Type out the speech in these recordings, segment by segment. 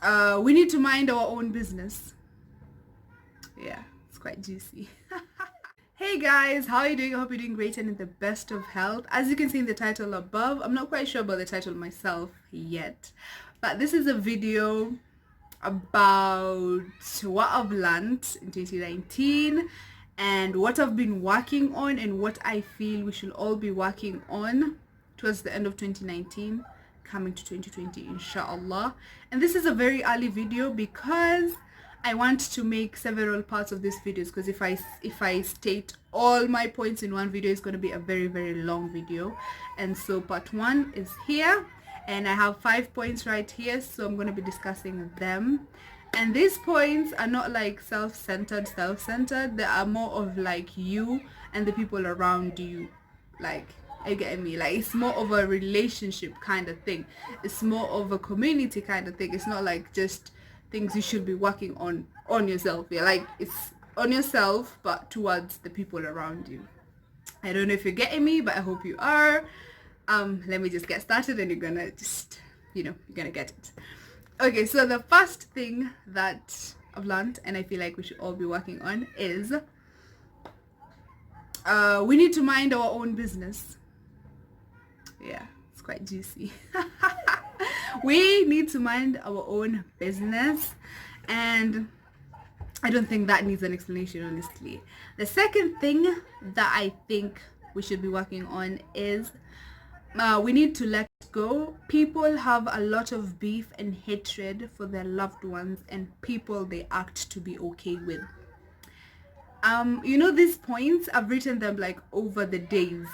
We need to mind our own business. Yeah, it's quite juicy. Hey guys, how are you doing? I hope you're doing great and in the best of health. As you can see in the title above, I'm not quite sure about the title myself yet, but this is a video about what I've learned in 2019 and what I've been working on and what I feel we should all be working on towards the end of 2019 coming to 2020 inshallah. And this is a very early video because I want to make several parts of this videos, because if I state all my points in one video, it's going to be a very long video. And so part 1 is here, and I have 5 points right here, so I'm going to be discussing them. And these points are not like self-centered, they are more of like you and the people around you. Like, you get me? Like, it's more of a relationship kind of thing. It's more of a community kind of thing. It's not like just things you should be working on yourself. Yeah, like, it's on yourself but towards the people around you. I don't know if you're getting me, but I hope you are. Let me just get started and you're gonna just, you're gonna get it. Okay, so the first thing that I've learned and I feel like we should all be working on is we need to mind our own business. Yeah, it's quite juicy. We need to mind our own business, and I don't think that needs an explanation, honestly. The second thing that I think we should be working on is we need to let go. People have a lot of beef and hatred for their loved ones and people they act to be okay with. These points, I've written them like over the days,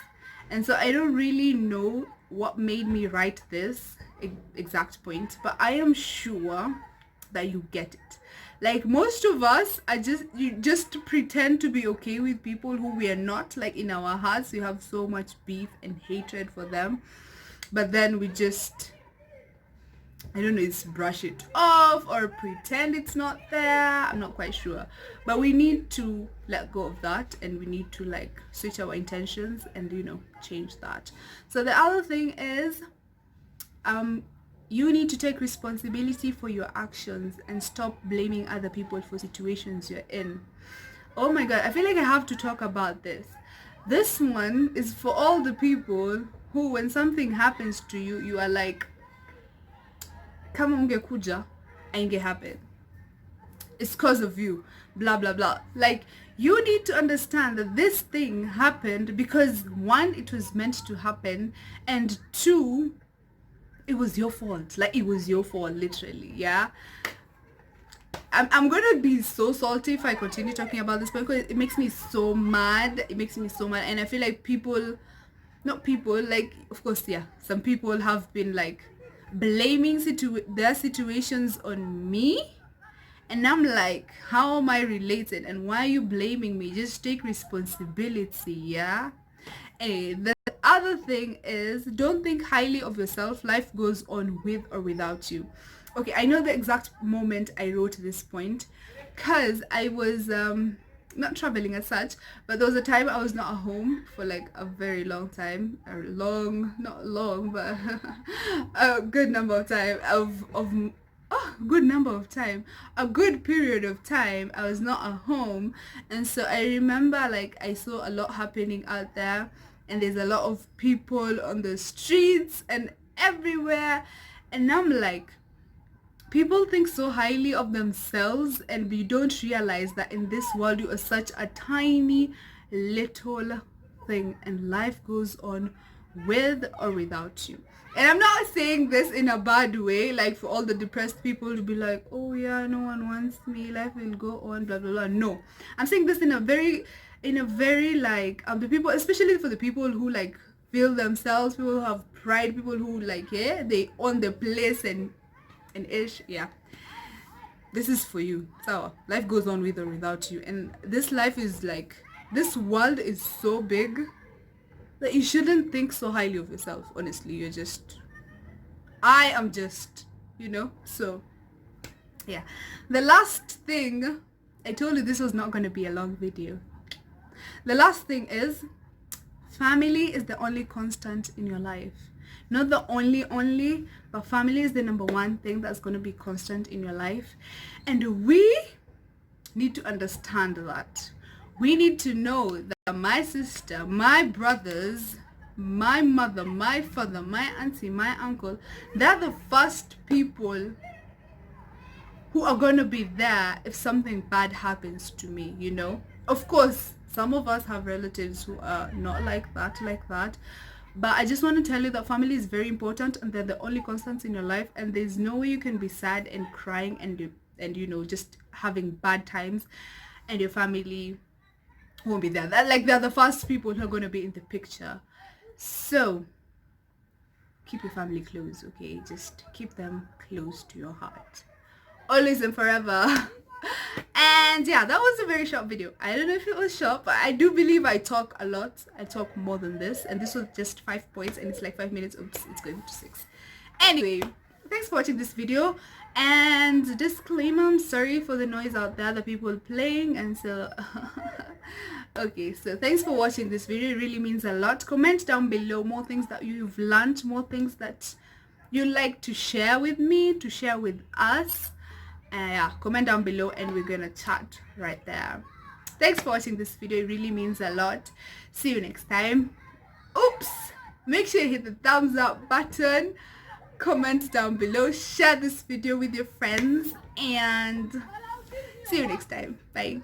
and so I don't really know what made me write this exact point, but I am sure that you get it. Like, most of us are just pretend to be okay with people who we are not. Like, in our hearts we have so much beef and hatred for them, but then we just, I don't know, it's brush it off or pretend it's not there. I'm not quite sure, but we need to let go of that, and we need to like switch our intentions and change that. So the other thing is you need to take responsibility for your actions and stop blaming other people for situations you're in. Oh my god, I feel like I have to talk about this. This one is for all the people who, when something happens to you, you are like, kama ungekuja ainge happen, it's cause of you, blah blah blah. Like, you need to understand that this thing happened because, one, it was meant to happen, and two, it was your fault. Like, it was your fault, literally. Yeah, I'm gonna be so salty if I continue talking about this because it makes me so mad. And I feel like like, of course, yeah, some people have been like blaming their situations on me, and I'm like, how am I related and why are you blaming me? Just take responsibility. Yeah. Anyway, the other thing is, don't think highly of yourself. Life goes on with or without you. Okay, I know the exact moment I wrote this point because I was not traveling as such, but there was a time I was not at home for like a very long time, or not long, but a good number of time a good period of time I was not at home. And so I remember, like, I saw a lot happening out there, and there's a lot of people on the streets and everywhere, and I'm like, people think so highly of themselves, and you don't realize that in this world you are such a tiny little thing, and life goes on with or without you. And I'm not saying this in a bad way, like for all the depressed people to be like, oh yeah, no one wants me, life will go on, blah blah blah. No, I'm saying this in a very like, the people, especially for the people who like feel themselves, people who have pride, people who like, yeah, they own the place and ish. Yeah, this is for you. So life goes on with or without you, and this life is like, this world is so big that you shouldn't think so highly of yourself. Honestly, I am just, so yeah. The last thing, I told you this was not going to be a long video. The last thing is, family is the only constant in your life. Not the only, but family is the number one thing that's going to be constant in your life. And we need to understand that. We need to know that my sister, my brothers, my mother, my father, my auntie, my uncle, they're the first people who are going to be there if something bad happens to me, you know. Of course, some of us have relatives who are not like that, but I just want to tell you that family is very important, and they're the only constants in your life, and there's no way you can be sad and crying and you know, just having bad times and your family won't be there. They're the first people who are going to be in the picture. So keep your family close, okay? Just keep them close to your heart, always and forever. And yeah, that was a very short video. I don't know if it was short, but I do believe I talk a lot. I talk more than this, and this was just 5 points and it's like 5 minutes. Oops, it's going to 6. Anyway, thanks for watching this video. And disclaimer, I'm sorry for the noise out there, the people playing, and so okay, so thanks for watching this video. It really means a lot. Comment down below more things that you've learned, more things that you like to share with me, to share with us. Yeah, comment down below and we're gonna chat right there. Thanks for watching this video. It really means a lot. See you next time. Oops, make sure you hit the thumbs up button, comment down below, share this video with your friends, and see you next time. Bye.